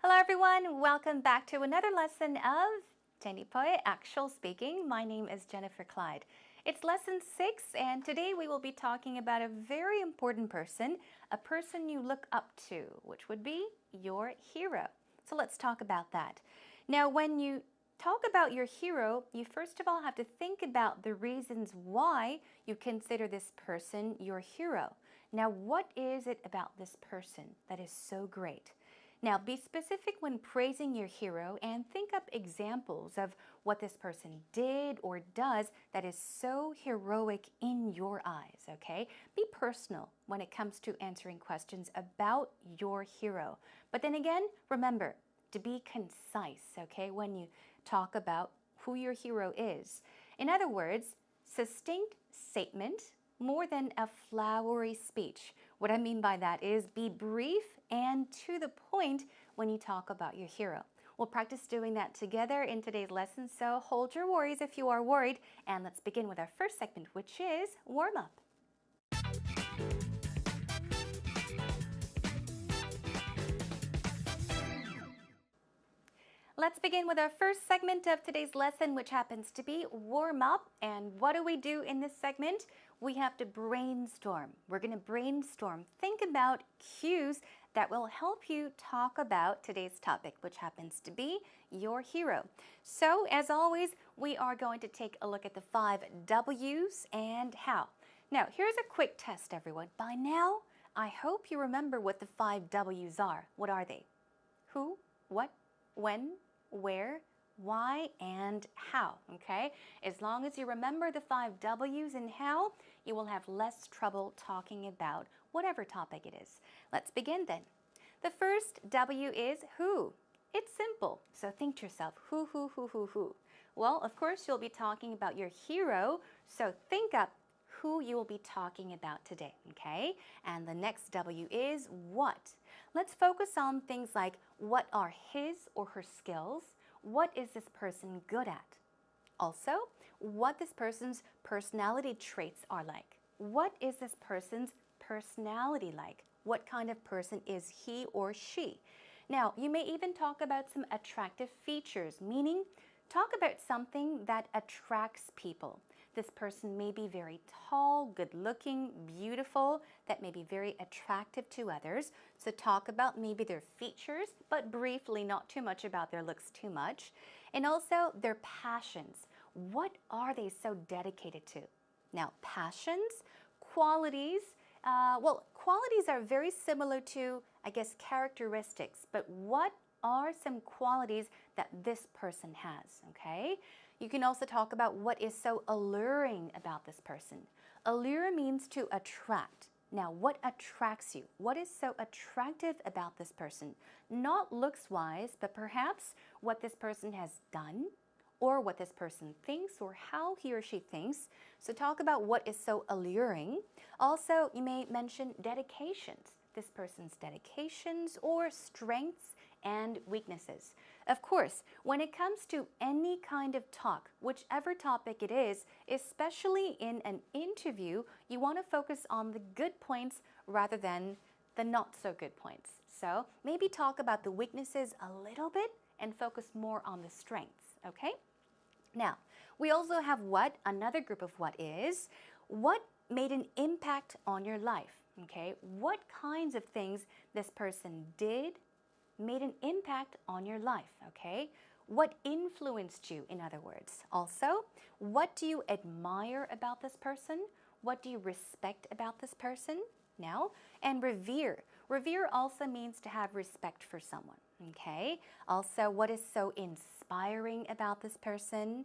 Hello everyone, welcome back to another lesson of M.O Actual Speaking. My name is Jennifer Clyde. It's lesson 6 and today we will be talking about a very important person, a person you look up to, which would be your hero. So let's talk about that. Now when you talk about your hero, you first of all have to think about the reasons why you consider this person your hero. Now what is it about this person that is so great? Now, be specific when praising your hero and think up examples of what this person did or does that is so heroic in your eyes, okay? Be personal when it comes to answering questions about your hero. But then again, remember to be concise, okay, when you talk about who your hero is. In other words, succinct statement more than a flowery speech. What I mean by that is be brief and to the point when you talk about your hero. We'll practice doing that together in today's lesson, so hold your worries if you are worried, and let's begin with our first segment, which is warm up. Let's begin with our first segment of today's lesson, which happens to be warm up. And what do we do in this segment? We have to brainstorm. We're going to brainstorm. Think about cues that will help you talk about today's topic, which happens to be your hero. So, as always, we are going to take a look at the 5 W's and how. Now, here's a quick test, everyone. By now, I hope you remember what the 5 W's are. What are they? Who, what, when, where, why, and how, okay? As long as you remember the 5 W's and how, you will have less trouble talking about whatever topic it is. Let's begin then. The first W is who. It's simple, so think to yourself, who? Well, of course, you'll be talking about your hero, so think up who you will be talking about today, okay? And the next W is what. Let's focus on things like what are his or her skills, what is this person good at? Also, what this person's personality traits are like. What is this person's personality like? What kind of person is he or she? Now, you may even talk about some attractive features, meaning talk about something that attracts people. This person may be very tall, good-looking, beautiful, that may be very attractive to others. So talk about maybe their features, but briefly, not too much about their looks too much. And also their passions. What are they so dedicated to? Now, passions, qualities, qualities are very similar to, I guess, characteristics, but what are some qualities that this person has, okay? You can also talk about what is so alluring about this person. Allure means to attract. Now, what attracts you? What is so attractive about this person? Not looks-wise, but perhaps what this person has done, or what this person thinks, or how he or she thinks. So talk about what is so alluring. Also, you may mention dedications. This person's dedications or strengths and weaknesses. Of course, when it comes to any kind of talk, whichever topic it is, especially in an interview, you want to focus on the good points rather than the not so good points. So maybe talk about the weaknesses a little bit and focus more on the strengths, okay? Now, we also have what, another group of what is, what made an impact on your life, okay? What kinds of things this person did made an impact on your life, okay? What influenced you, in other words? Also, what do you admire about this person? What do you respect about this person? Now, and revere. Revere also means to have respect for someone, okay? Also, what is so inspiring about this person?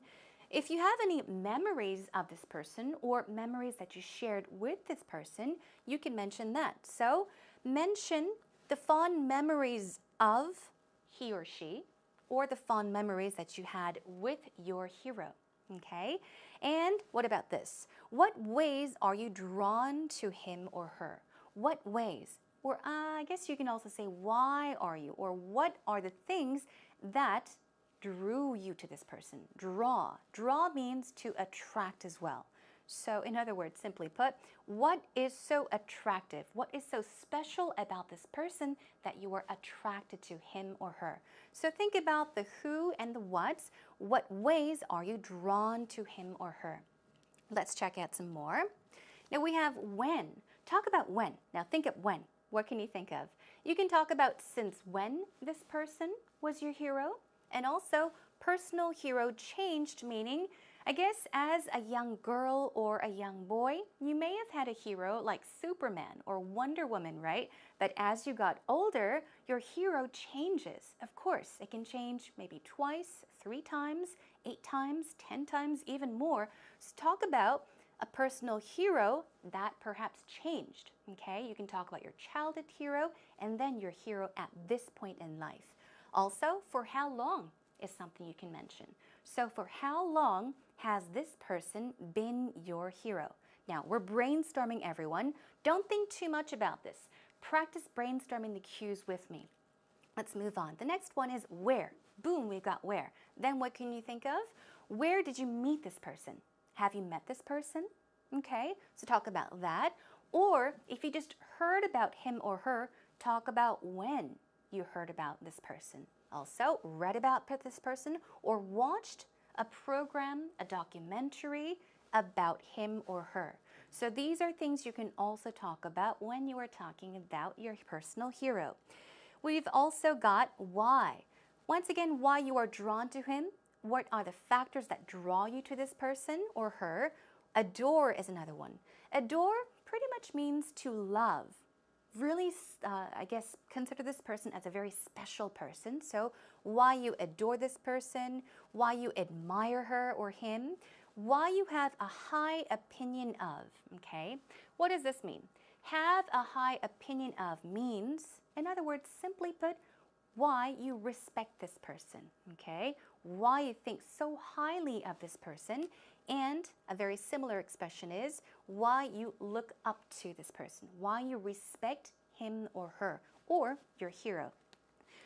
If you have any memories of this person or memories that you shared with this person, you can mention that. So, mention the fond memories of he or she, or the fond memories that you had with your hero, okay? And what about this? What ways are you drawn to him or her? What ways? Or I guess you can also say, why are you? Or what are the things that drew you to this person? Draw. Draw means to attract as well. So, in other words, simply put, what is so attractive? What is so special about this person that you are attracted to him or her? So, think about the who and the what's. What ways are you drawn to him or her? Let's check out some more. Now, we have when. Talk about when. Now, think of when. What can you think of? You can talk about since when this person was your hero, and also personal hero changed, meaning I guess as a young girl or a young boy, you may have had a hero like Superman or Wonder Woman, right? But as you got older, your hero changes. Of course, it can change maybe twice, 3 times, 8 times, 10 times, even more. So talk about a personal hero that perhaps changed, okay? You can talk about your childhood hero and then your hero at this point in life. Also, for how long is something you can mention. So for how long has this person been your hero? Now, we're brainstorming, everyone. Don't think too much about this. Practice brainstorming the cues with me. Let's move on. The next one is where. Boom, we've got where. Then what can you think of? Where did you meet this person? Have you met this person? Okay, so talk about that. Or if you just heard about him or her, talk about when you heard about this person. Also, read about this person or watched a program, a documentary about him or her. So these are things you can also talk about when you are talking about your personal hero. We've also got why. Once again, why you are drawn to him. What are the factors that draw you to this person or her? Adore is another one. Adore pretty much means to love. Really, I guess, consider this person as a very special person. So why you adore this person, why you admire her or him, why you have a high opinion of, okay? What does this mean? Have a high opinion of means, in other words, simply put, why you respect this person, okay? Why you think so highly of this person. And a very similar expression is why you look up to this person, why you respect him or her, or your hero.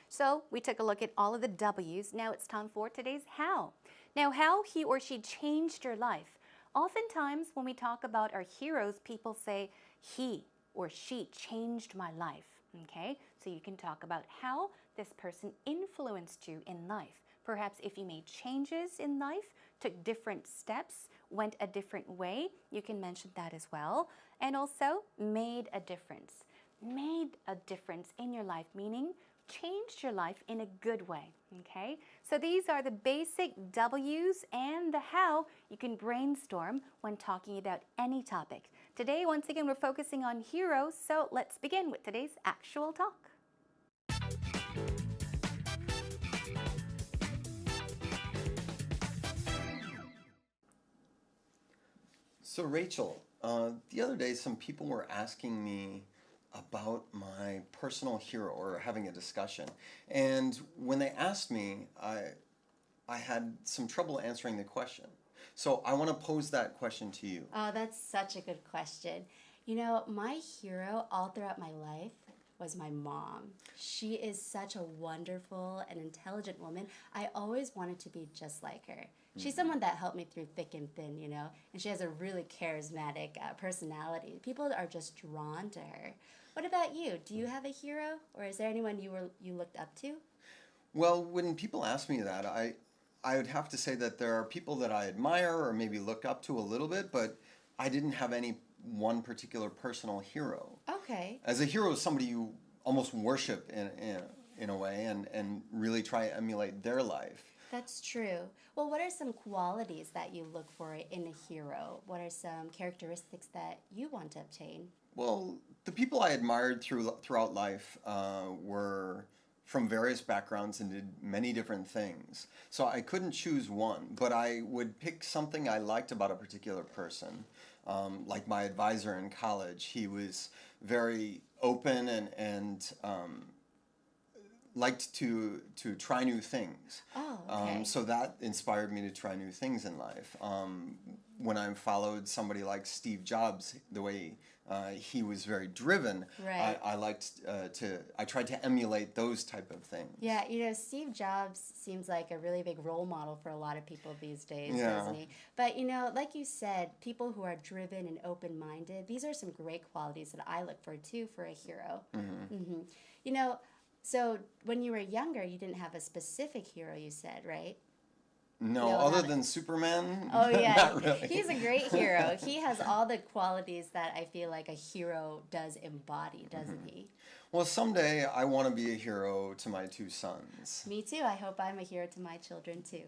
So we took a look at all of the W's. Now it's time for today's how. Now, how he or she changed your life. Oftentimes when we talk about our heroes, people say, he or she changed my life, okay? So you can talk about how this person influenced you in life. Perhaps if you made changes in life, took different steps, went a different way, you can mention that as well. And also made a difference. Made a difference in your life, meaning changed your life in a good way, okay? So these are the basic W's and the how you can brainstorm when talking about any topic. Today, once again, we're focusing on heroes, so let's begin with today's actual talk. So Rachel, the other day some people were asking me about my personal hero or having a discussion. And when they asked me, I had some trouble answering the question. So I want to pose that question to you. Oh, that's such a good question. You know, my hero all throughout my life was my mom. She is such a wonderful and intelligent woman. I always wanted to be just like her. She's someone that helped me through thick and thin, you know, and she has a really charismatic personality. People are just drawn to her. What about you? Do you have a hero, or is there anyone you looked up to? Well, when people ask me that, I would have to say that there are people that I admire or maybe look up to a little bit, but I didn't have any one particular personal hero. Okay. As a hero is somebody you almost worship in a way and really try to emulate their life. That's true. Well, what are some qualities that you look for in a hero? What are some characteristics that you want to obtain? Well, the people I admired throughout life were from various backgrounds and did many different things. So I couldn't choose one, but I would pick something I liked about a particular person. Like my advisor in college, he was very open and liked to try new things. Oh, okay. So that inspired me to try new things in life. When I followed somebody like Steve Jobs, the way he was very driven. Right. I tried to emulate those type of things. Yeah, Steve Jobs seems like a really big role model for a lot of people these days, Yeah. doesn't he? But, like you said, people who are driven and open-minded, these are some great qualities that I look for, too, for a hero. So when you were younger, you didn't have a specific hero, you said, right? No, No, other not- than Superman, Oh, yeah. not really. He's a great hero. He has all the qualities that I feel like a hero does embody, doesn't he? Well, someday I want to be a hero to my 2 sons. Me too. I hope I'm a hero to my children, too.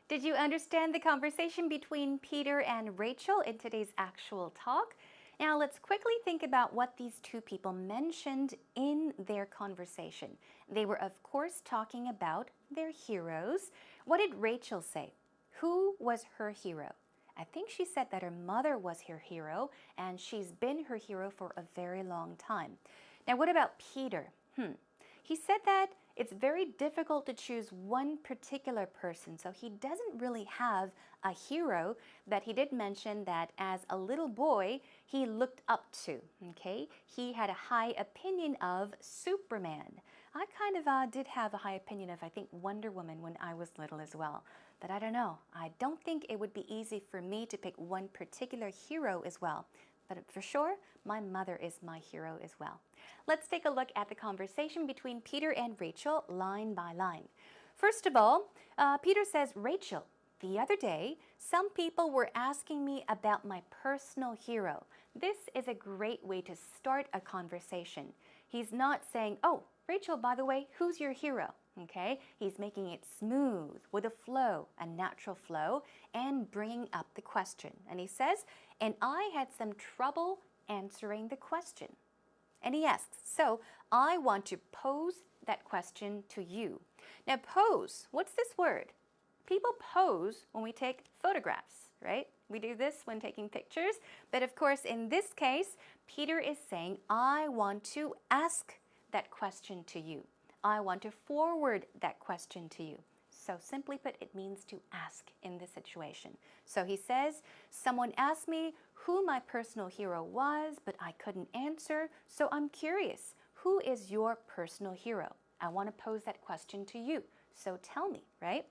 Did you understand the conversation between Peter and Rachel in today's actual talk? Now let's quickly think about what these two people mentioned in their conversation. They were, of course, talking about their heroes. What did Rachel say? Who was her hero? I think she said that her mother was her hero, and she's been her hero for a very long time. Now, what about Peter? He said that it's very difficult to choose one particular person, so he doesn't really have a hero, but he did mention that as a little boy, he looked up to, okay? He had a high opinion of Superman. I kind of did have a high opinion of, I think, Wonder Woman when I was little as well. But I don't know. I don't think it would be easy for me to pick one particular hero as well. But for sure, my mother is my hero as well. Let's take a look at the conversation between Peter and Rachel line by line. First of all, Peter says, Rachel, the other day, some people were asking me about my personal hero. This is a great way to start a conversation. He's not saying, oh, Rachel, by the way, who's your hero? Okay, he's making it smooth with a flow, a natural flow, and bringing up the question. And he says, and I had some trouble answering the question. And he asks, so I want to pose that question to you. Now, pose, what's this word? People pose when we take photographs, right? We do this when taking pictures. But of course, in this case, Peter is saying, I want to ask that question to you. I want to forward that question to you. So simply put, it means to ask in this situation. So he says, someone asked me who my personal hero was, but I couldn't answer, so I'm curious. Who is your personal hero? I want to pose that question to you. So tell me, right?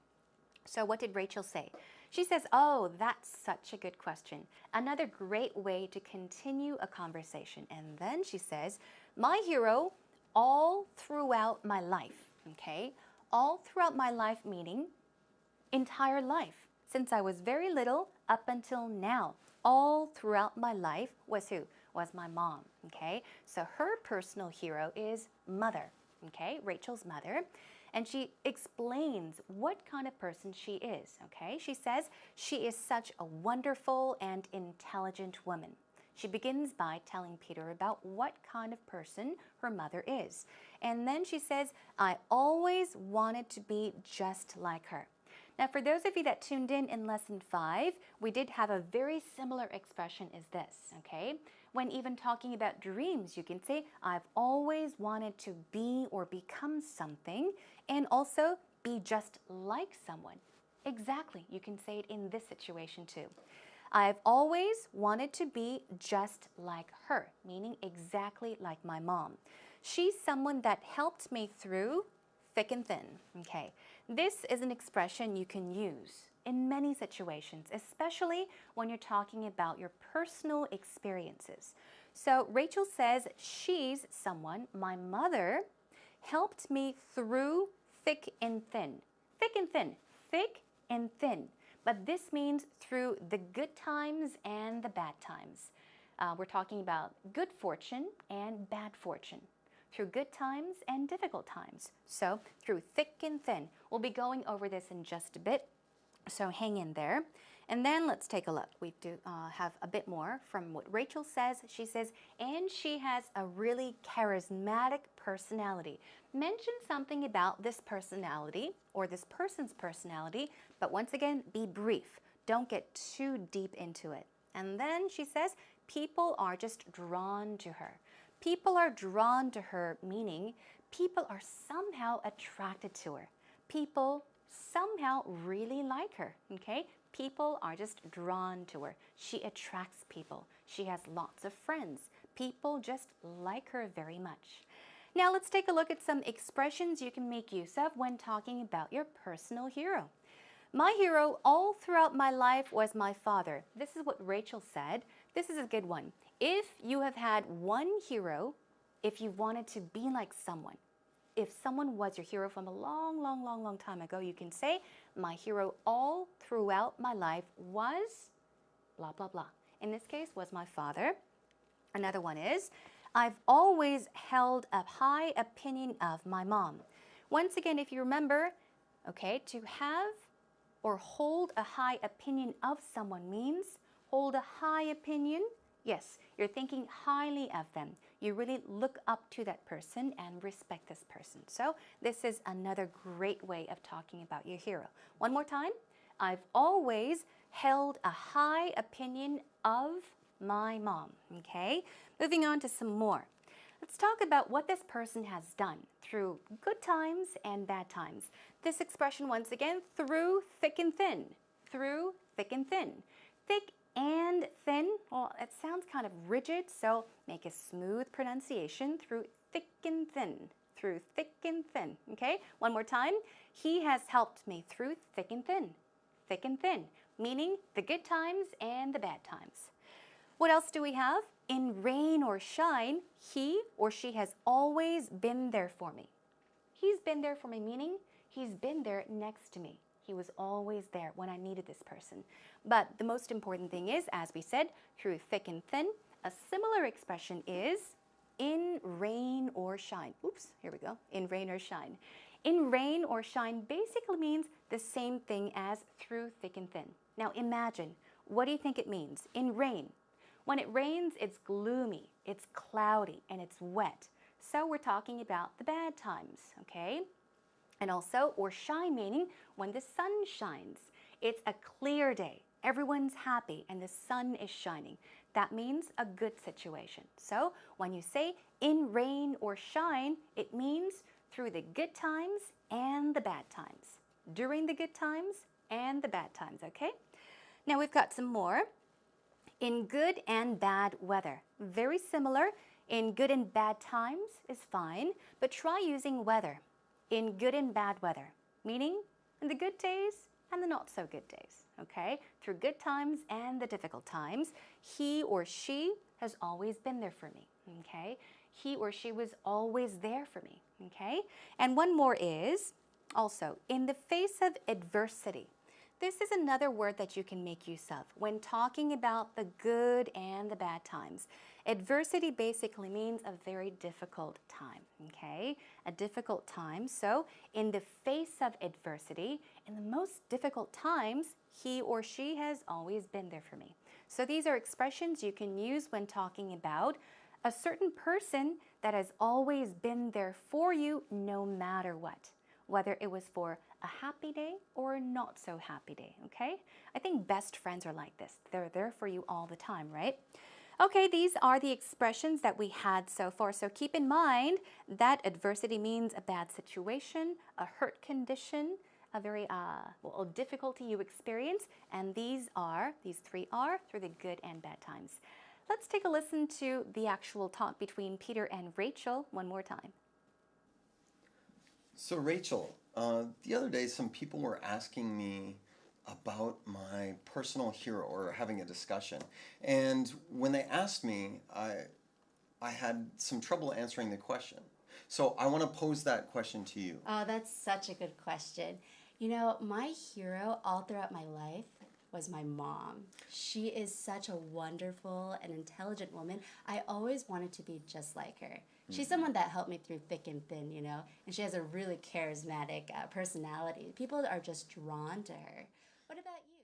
So what did Rachel say? She says, oh, that's such a good question. Another great way to continue a conversation. And then she says, my hero all throughout my life, okay? All throughout my life meaning entire life. Since I was very little up until now, all throughout my life was who? Was my mom, okay? So her personal hero is mother, okay? Rachel's mother. And she explains what kind of person she is, okay? She says she is such a wonderful and intelligent woman. She begins by telling Peter about what kind of person her mother is. And then she says, I always wanted to be just like her. Now, for those of you that tuned in Lesson 5, we did have a very similar expression as this, okay? When even talking about dreams, you can say, I've always wanted to be or become something, and also be just like someone. Exactly, you can say it in this situation too. I've always wanted to be just like her, meaning exactly like my mom. She's someone that helped me through thick and thin, okay? This is an expression you can use in many situations, especially when you're talking about your personal experiences. So Rachel says she's someone, my mother, helped me through thick and thin. Thick and thin, thick and thin. But this means through the good times and the bad times. We're talking about good fortune and bad fortune. Through good times and difficult times. So through thick and thin. We'll be going over this in just a bit. So hang in there. And then let's take a look. We do have a bit more from what Rachel says. She says, and she has a really charismatic personality. Mention something about this personality or this person's personality, but once again, be brief. Don't get too deep into it. And then she says, people are just drawn to her. People are drawn to her, meaning people are somehow attracted to her. People somehow really like her, okay? People are just drawn to her. She attracts people. She has lots of friends. People just like her very much. Now let's take a look at some expressions you can make use of when talking about your personal hero. My hero all throughout my life was my father. This is what Rachel said. This is a good one. If you have had one hero, if you wanted to be like someone, if someone was your hero from a long time ago, you can say, my hero all throughout my life was blah, blah, blah. In this case, was my father. Another one is, I've always held a high opinion of my mom. Once again, if you remember, okay, to have or hold a high opinion of someone means hold a high opinion. Yes, you're thinking highly of them. You really look up to that person and respect this person. So this is another great way of talking about your hero. One more time. I've always held a high opinion of my mom. Okay, moving on to some more. Let's talk about what this person has done through good times and bad times. This expression, once again, through thick and thin. Through thick and thin. Thick and thin, well, it sounds kind of rigid, so make a smooth pronunciation through thick and thin. Through thick and thin, okay? One more time. He has helped me through thick and thin. Thick and thin, meaning the good times and the bad times. What else do we have? In rain or shine, he or she has always been there for me. He's been there for me, meaning he's been there next to me. He was always there when I needed this person. But the most important thing is, as we said, through thick and thin, a similar expression is in rain or shine. Oops, here we go. In rain or shine. In rain or shine basically means the same thing as through thick and thin. Now imagine, what do you think it means? In rain. When it rains, it's gloomy, it's cloudy, and it's wet. So we're talking about the bad times, okay? And also, or shine meaning when the sun shines. It's a clear day. Everyone's happy and the sun is shining. That means a good situation. So when you say in rain or shine, it means through the good times and the bad times. During the good times and the bad times, okay? Now we've got some more. In good and bad weather. Very similar. In good and bad times is fine, but try using weather. In good and bad weather, meaning in the good days and the not so good days, okay? Through good times and the difficult times, he or she has always been there for me, okay? He or she was always there for me, okay? And one more is also in the face of adversity. This is another word that you can make use of when talking about the good and the bad times. Adversity basically means a very difficult time, okay? A difficult time. So in the face of adversity, in the most difficult times, he or she has always been there for me. So these are expressions you can use when talking about a certain person that has always been there for you no matter what, whether it was for a happy day or a not so happy day, okay? I think best friends are like this. They're there for you all the time, right? Okay, these are the expressions that we had so far. So keep in mind that adversity means a bad situation, a hurt condition, a very a difficulty you experience, and these three are through the good and bad times. Let's take a listen to the actual talk between Peter and Rachel one more time. So Rachel, the other day some people were asking me about my personal hero or having a discussion. And when they asked me, I had some trouble answering the question. So I want to pose that question to you. Oh, that's such a good question. You know, my hero all throughout my life was my mom. She is such a wonderful and intelligent woman. I always wanted to be just like her. She's someone that helped me through thick and thin, you know, and she has a really charismatic personality. People are just drawn to her. What about you?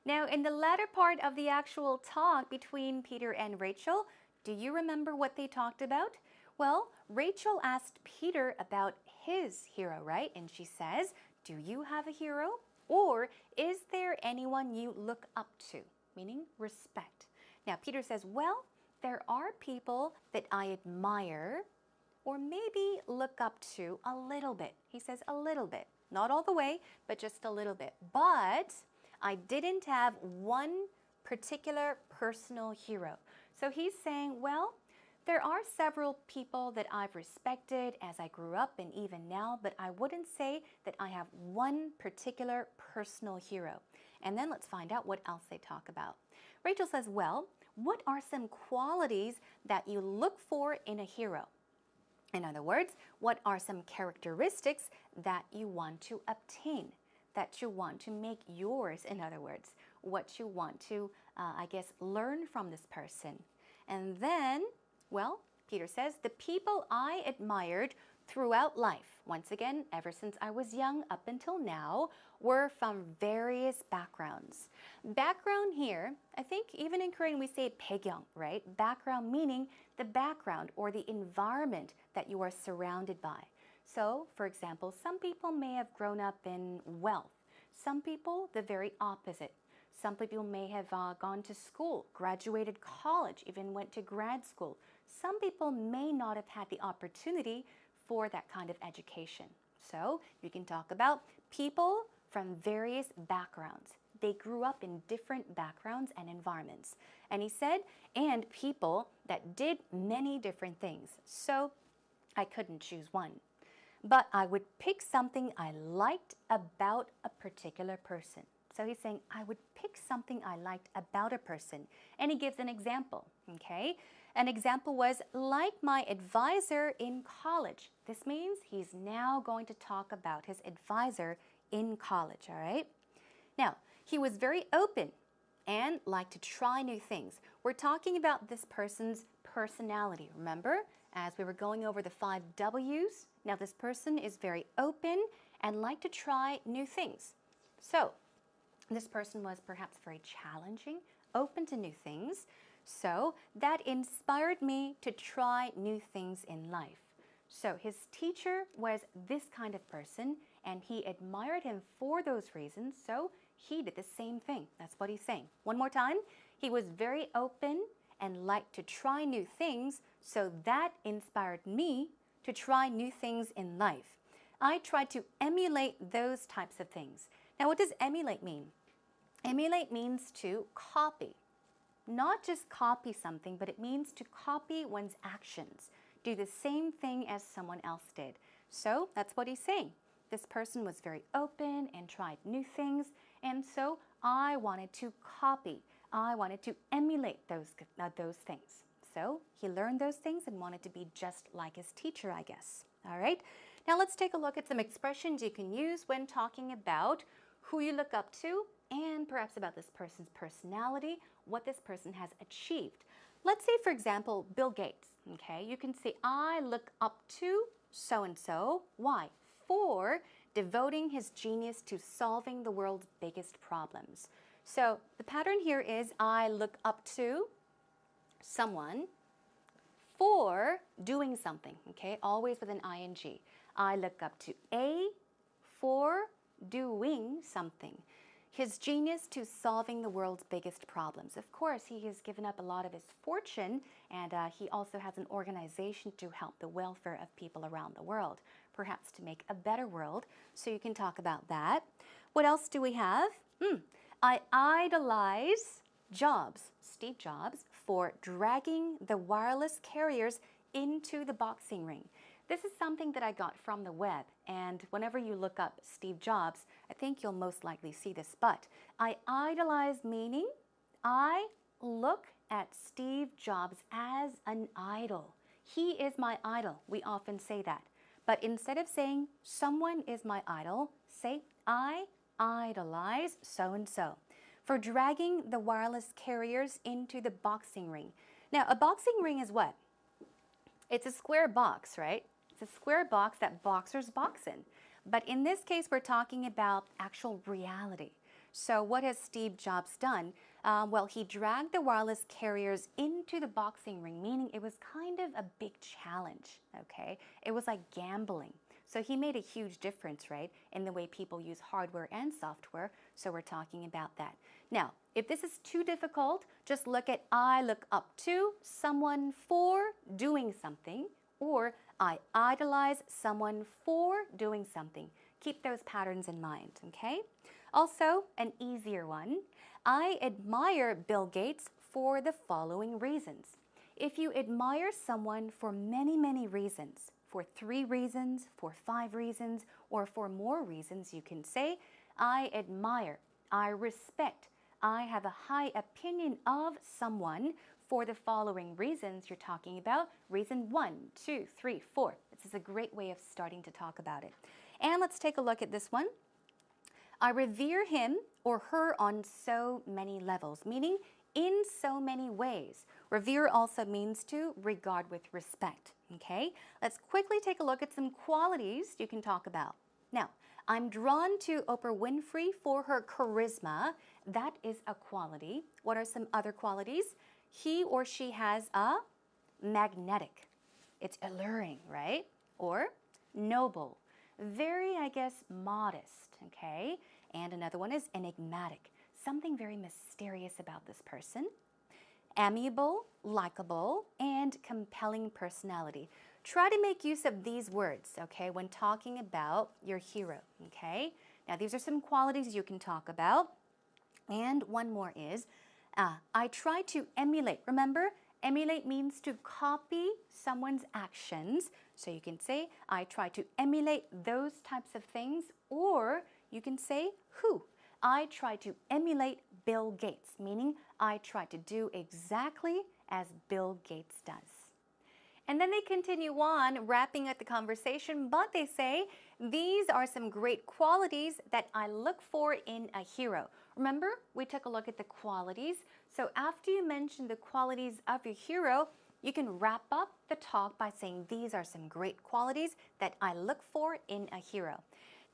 Now, in the latter part of the actual talk between Peter and Rachel, do you remember what they talked about? Well, Rachel asked Peter about his hero, right? And she says, do you have a hero? Or is there anyone you look up to? Meaning respect. Now, Peter says, well, there are people that I admire, or maybe look up to a little bit. He says a little bit, not all the way, but just a little bit. But I didn't have one particular personal hero. So he's saying, well, there are several people that I've respected as I grew up and even now, but I wouldn't say that I have one particular personal hero. And then let's find out what else they talk about. Rachel says, well, what are some qualities that you look for in a hero? In other words, what are some characteristics that you want to obtain, that you want to make yours, in other words, what you want to, I guess, learn from this person. And then, well, Peter says, the people I admired throughout life, once again, ever since I was young up until now, were from various backgrounds. Background here, I think even in Korean we say 배경, right? Background meaning the background or the environment that you are surrounded by. So, for example, some people may have grown up in wealth. Some people, the very opposite. Some people may have gone to school, graduated college, even went to grad school. Some people may not have had the opportunity for that kind of education. So you can talk about people from various backgrounds. They grew up in different backgrounds and environments. And he said, and people that did many different things. So I couldn't choose one. But I would pick something I liked about a particular person. So he's saying, I would pick something I liked about a person. And he gives an example, okay? An example was, like my advisor in college. This means he's now going to talk about his advisor in college, all right? Now, he was very open and liked to try new things. We're talking about this person's personality, remember? As we were going over the 5 W's. Now, this person is very open and liked to try new things. So, this person was perhaps very challenging, open to new things. So that inspired me to try new things in life. So his teacher was this kind of person and he admired him for those reasons. So he did the same thing. That's what he's saying. One more time. He was very open and liked to try new things. So that inspired me to try new things in life. I tried to emulate those types of things. Now, what does emulate mean? Emulate means to copy. Not just copy something, but it means to copy one's actions. Do the same thing as someone else did. So that's what he's saying. This person was very open and tried new things, and so I wanted to copy. I wanted to emulate those things. So he learned those things and wanted to be just like his teacher, I guess. All right. Now let's take a look at some expressions you can use when talking about who you look up to and perhaps about this person's personality, what this person has achieved. Let's say, for example, Bill Gates. Okay, you can say, I look up to so-and-so. Why? For devoting his genius to solving the world's biggest problems. So the pattern here is I look up to someone for doing something, okay? Always with an ing. I look up to A for doing something. His genius to solving the world's biggest problems. Of course, he has given up a lot of his fortune, and he also has an organization to help the welfare of people around the world, perhaps to make a better world. So you can talk about that. What else do we have? I idolize Jobs, Steve Jobs, for dragging the wireless carriers into the boxing ring. This is something that I got from the web, and whenever you look up Steve Jobs, I think you'll most likely see this, but I idolize meaning I look at Steve Jobs as an idol. He is my idol. We often say that. But instead of saying someone is my idol, say I idolize so-and-so for dragging the wireless carriers into the boxing ring. Now, a boxing ring is what? It's a square box, right? It's a square box that boxers box in. But in this case, we're talking about actual reality. So what has Steve Jobs done? Well, he dragged the wireless carriers into the boxing ring, meaning it was kind of a big challenge, okay? It was like gambling. So he made a huge difference, right, in the way people use hardware and software. So we're talking about that. Now, if this is too difficult, just look at I look up to someone for doing something, or I idolize someone for doing something. Keep those patterns in mind, okay? Also, an easier one, I admire Bill Gates for the following reasons. If you admire someone for many, many reasons, for 3 reasons, for 5 reasons, or for more reasons, you can say, I admire, I respect, I have a high opinion of someone for the following reasons you're talking about. Reason 1, 2, 3, 4. This is a great way of starting to talk about it. And let's take a look at this one. I revere him or her on so many levels, meaning in so many ways. Revere also means to regard with respect, okay? Let's quickly take a look at some qualities you can talk about. Now, I'm drawn to Oprah Winfrey for her charisma. That is a quality. What are some other qualities? He or she has a magnetic. It's alluring, right? Or noble. Very, I guess, modest, okay? And another one is enigmatic. Something very mysterious about this person. Amiable, likable, and compelling personality. Try to make use of these words, okay, when talking about your hero, okay? Now, these are some qualities you can talk about. And one more is, I try to emulate. Remember, emulate means to copy someone's actions. So you can say, I try to emulate those types of things. Or you can say, who? I try to emulate Bill Gates, meaning I try to do exactly as Bill Gates does. And then they continue on, wrapping up the conversation, but they say, these are some great qualities that I look for in a hero. Remember, we took a look at the qualities. So after you mention the qualities of your hero, you can wrap up the talk by saying, these are some great qualities that I look for in a hero.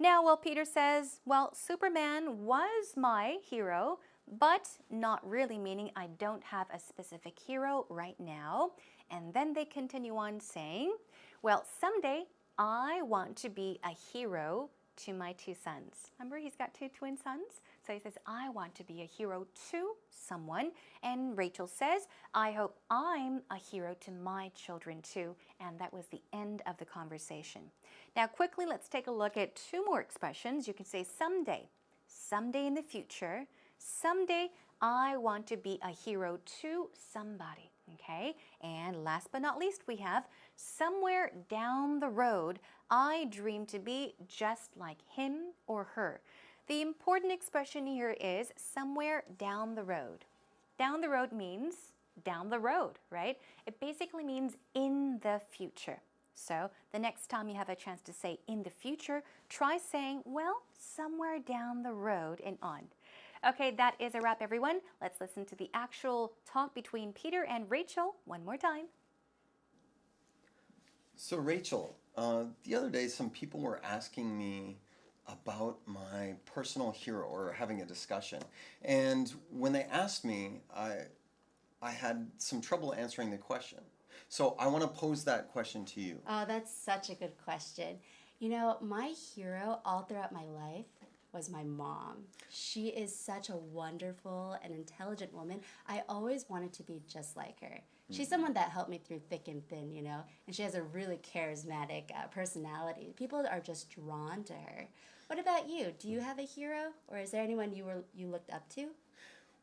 Now, well, Peter says, well, Superman was my hero, but not really, meaning I don't have a specific hero right now. And then they continue on saying, well, someday I want to be a hero to my 2 sons. Remember, he's got 2 twin sons? So he says, I want to be a hero to someone. And Rachel says, I hope I'm a hero to my children too. And that was the end of the conversation. Now, quickly, let's take a look at 2 more expressions. You can say someday, someday in the future, someday I want to be a hero to somebody. Okay, and last but not least, we have somewhere down the road, I dream to be just like him or her. The important expression here is somewhere down the road. Down the road means down the road, right? It basically means in the future. So the next time you have a chance to say in the future, try saying, well, somewhere down the road and on. Okay, that is a wrap, everyone. Let's listen to the actual talk between Peter and Rachel one more time. So Rachel, the other day some people were asking me about my personal hero or having a discussion. And when they asked me, I had some trouble answering the question. So I want to pose that question to you. Oh, that's such a good question. You know, my hero all throughout my life was my mom. She is such a wonderful and intelligent woman. I always wanted to be just like her. She's someone that helped me through thick and thin, you know, and she has a really charismatic personality. People are just drawn to her. What about you? Do you have a hero, or is there anyone you looked up to?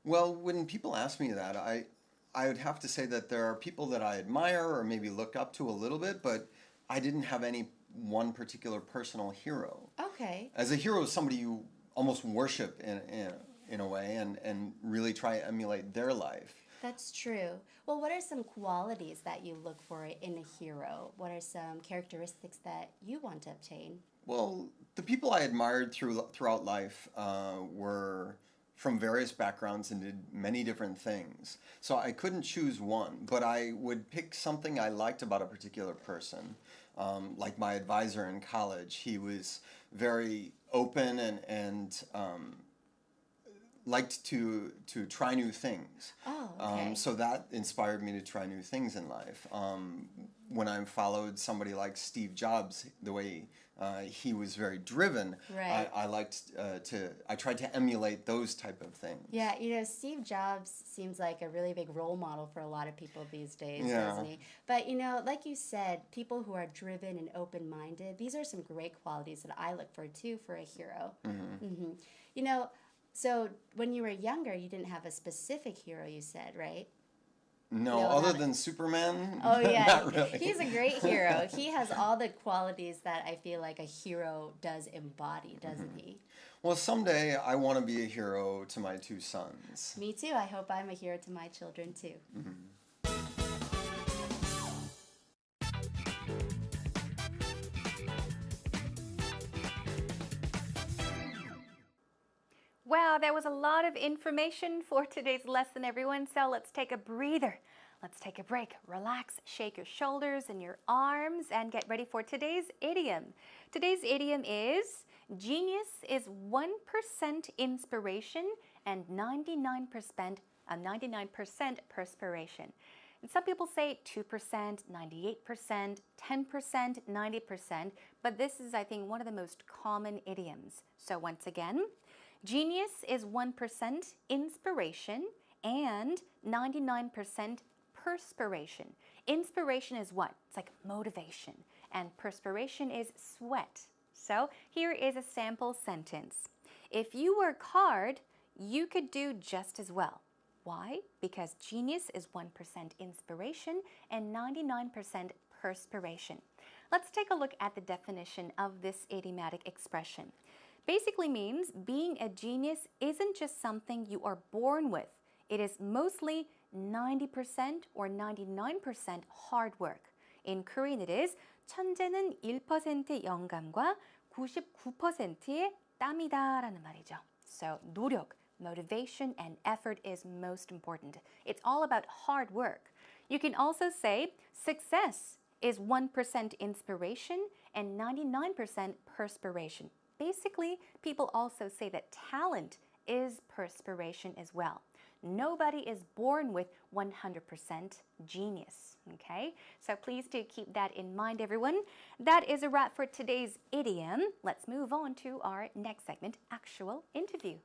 Well, when people ask me that, I would have to say that there are people that I admire or maybe look up to a little bit, but I didn't have any one particular personal hero. Okay. As a hero is somebody you almost worship in a way and really try to emulate their life. That's true. Well, what are some qualities that you look for in a hero? What are some characteristics that you want to obtain? Well, the people I admired throughout life were from various backgrounds and did many different things. So I couldn't choose one, but I would pick something I liked about a particular person. Like my advisor in college, he was very open and liked to try new things. Oh, okay. So that inspired me to try new things in life. When I followed somebody like Steve Jobs, the way he was very driven, Right. I liked I tried to emulate those type of things. Yeah, you know, Steve Jobs seems like a really big role model for a lot of people these days, Yeah. doesn't he? But, you know, like you said, people who are driven and open-minded, these are some great qualities that I look for too for a hero. Mm-hmm. You know, so when you were younger, you didn't have a specific hero, you said, right? No, No, other not- than Superman, Oh yeah, not really. he's a great hero. He has all the qualities that I feel like a hero does embody, doesn't he? Well, someday I want to be a hero to my two sons. Me too. I hope I'm a hero to my children too. Wow, that was a lot of information for today's lesson, everyone. So let's take a breather. Let's take a break. Relax, shake your shoulders and your arms, and get ready for today's idiom. Today's idiom is genius is 1% inspiration and 99% perspiration. And some people say 2%, 98%, 10%, 90%, but this is, I think, one of the most common idioms. So once again, genius is 1% inspiration and 99% perspiration. Inspiration is what? It's like motivation. And perspiration is sweat. So here is a sample sentence. If you work hard, you could do just as well. Why? Because genius is 1% inspiration and 99% perspiration. Let's take a look at the definition of this idiomatic expression. Basically means being a genius isn't just something you are born with. It is mostly 90% or 99% hard work. In Korean it is 천재는 1%의 영감과 99%의 땀이다 라는 말이죠. So 노력, motivation, and effort is most important. It's all about hard work. You can also say success is 1% inspiration and 99% perspiration. Basically, people also say that talent is perspiration as well. Nobody is born with 100% genius, okay? So please do keep that in mind, everyone. That is a wrap for today's idiom. Let's move on to our next segment, actual interview.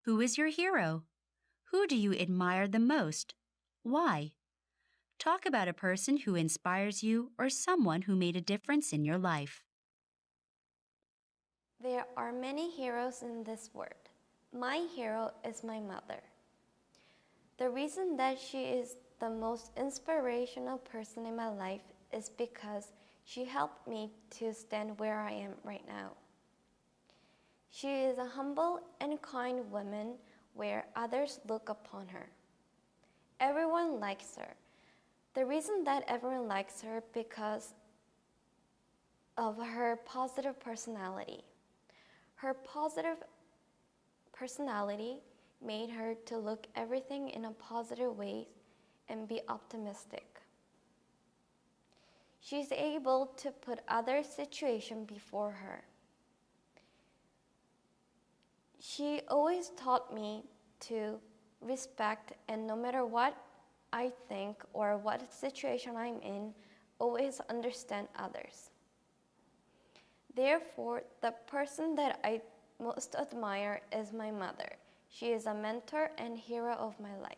Who is your hero? Who do you admire the most? Why? Talk about a person who inspires you or someone who made a difference in your life. There are many heroes in this world. My hero is my mother. The reason that she is the most inspirational person in my life is because she helped me to stand where I am right now. She is a humble and kind woman where others look upon her. Everyone likes her. The reason that everyone likes her because of her positive personality. Her positive personality made her to look everything in a positive way and be optimistic. She's able to put other situations before her. She always taught me to respect, and no matter what I think or what situation I'm in, always understand others. Therefore, the person that I most admire is my mother. She is a mentor and hero of my life.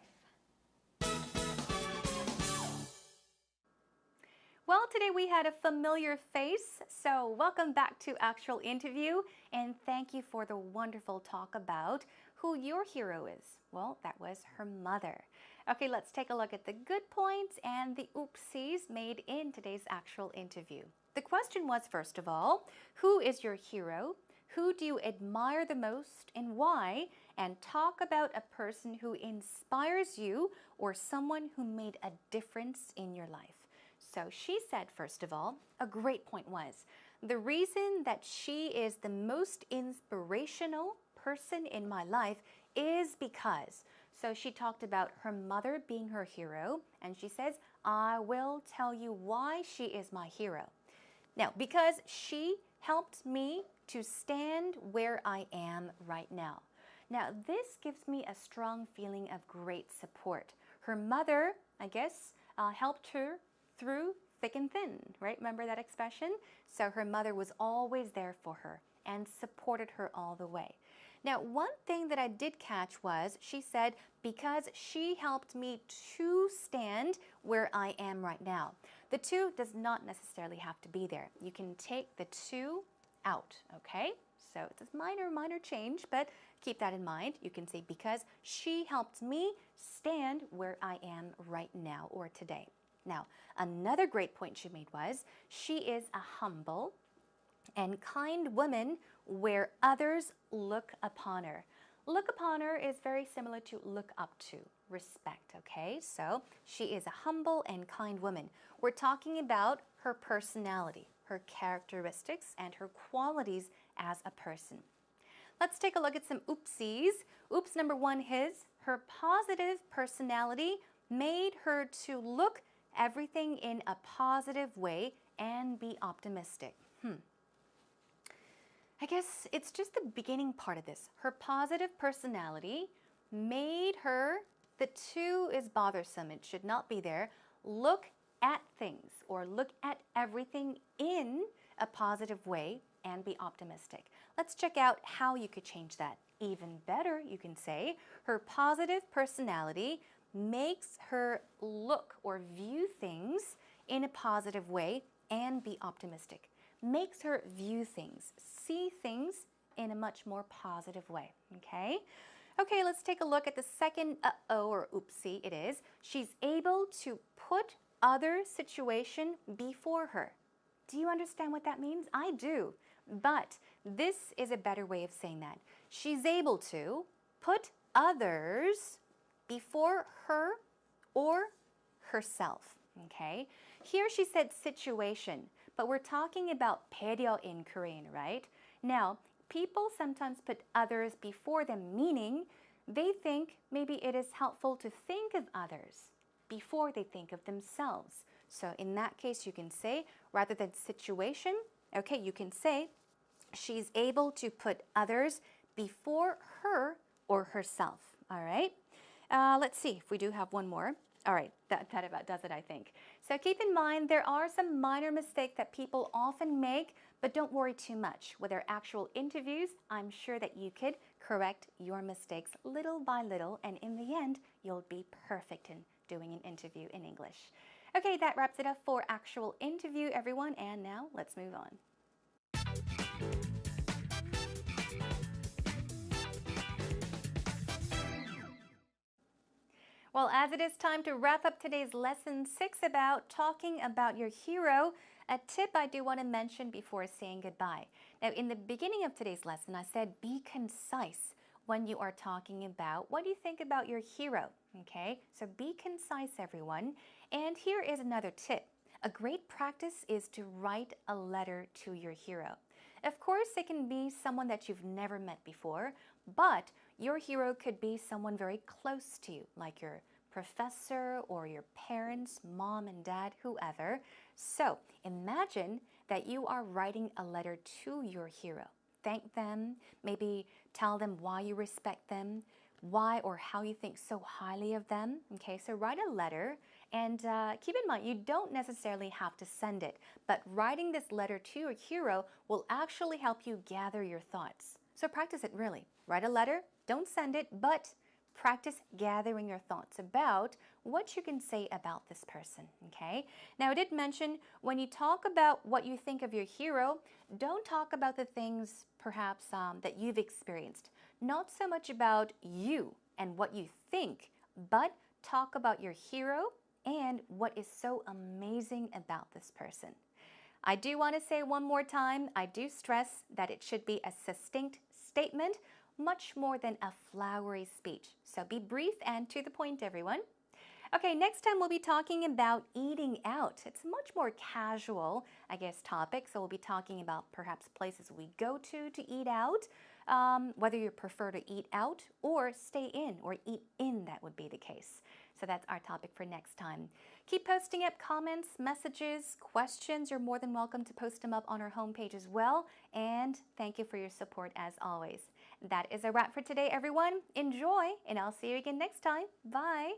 Well, today we had a familiar face, so welcome back to Actual Interview, and thank you for the wonderful talk about who your hero is. Well, that was her mother. Okay, let's take a look at the good points and the oopsies made in today's Actual Interview. The question was, first of all, who is your hero? Who do you admire the most and why? And talk about a person who inspires you or someone who made a difference in your life. So she said, first of all, a great point was, the reason that she is the most inspirational person in my life is because. So she talked about her mother being her hero, and she says, I will tell you why she is my hero. Now, because she helped me to stand where I am right now. Now, this gives me a strong feeling of great support. Her mother, I guess, helped her through thick and thin, right? Remember that expression? So her mother was always there for her and supported her all the way. Now, one thing that I did catch was she said, because she helped me to stand where I am right now. The to does not necessarily have to be there. You can take the to out, okay? So it's a minor change, but keep that in mind. You can say, because she helped me stand where I am right now or today. Now, another great point she made was, she is a humble and kind woman where others look upon her. Look upon her is very similar to look up to, respect, okay? So she is a humble and kind woman. We're talking about her personality, her characteristics, and her qualities as a person. Let's take a look at some oopsies. Oops number one is, her positive personality made her to look everything in a positive way and be optimistic. I guess it's just the beginning part of this. Her positive personality made her, the to is bothersome, it should not be there, look at things or look at everything in a positive way and be optimistic. Let's check out how you could change that. Even better, you can say, her positive personality makes her look or view things in a positive way and be optimistic. Makes her view things, see things in a much more positive way, okay? Okay, let's take a look at the second uh-oh or oopsie it is. She's able to put other situation before her. Do you understand what that means? I do, but this is a better way of saying that. She's able to put others before her or herself, okay? Here she said situation, but we're talking about 배려 in Korean, right? Now, people sometimes put others before them, meaning they think maybe it is helpful to think of others before they think of themselves. So in that case, you can say, rather than situation, okay, you can say, she's able to put others before her or herself, all right? Let's see if we do have one more. All right, that about does it, I think. So keep in mind, there are some minor mistakes that people often make, but don't worry too much. With our actual interviews, I'm sure that you could correct your mistakes little by little, and in the end, you'll be perfect in doing an interview in English. Okay, that wraps it up for actual interview, everyone, and now let's move on. Well, as it is time to wrap up today's lesson 6 about talking about your hero, a tip I do want to mention before saying goodbye. Now, in the beginning of today's lesson, I said be concise when you are talking about what you think about your hero, okay? So be concise, everyone. And here is another tip. A great practice is to write a letter to your hero. Of course, it can be someone that you've never met before, but your hero could be someone very close to you, like your professor or your parents, mom and dad, whoever. So imagine that you are writing a letter to your hero. Thank them, maybe tell them why you respect them, why or how you think so highly of them. Okay, so write a letter and keep in mind, you don't necessarily have to send it, but writing this letter to your hero will actually help you gather your thoughts. So practice it really. Write a letter, don't send it, but practice gathering your thoughts about what you can say about this person, okay? Now, I did mention when you talk about what you think of your hero, don't talk about the things perhaps that you've experienced. Not so much about you and what you think, but talk about your hero and what is so amazing about this person. I do want to say one more time, I do stress that it should be a succinct statement, much more than a flowery speech. So be brief and to the point, everyone. Okay, next time we'll be talking about eating out. It's a much more casual, I guess, topic. So we'll be talking about perhaps places we go to eat out, whether you prefer to eat out or stay in or eat in, that would be the case. So that's our topic for next time. Keep posting up comments, messages, questions. You're more than welcome to post them up on our homepage as well. And thank you for your support as always. That is a wrap for today, everyone. Enjoy, and I'll see you again next time. Bye.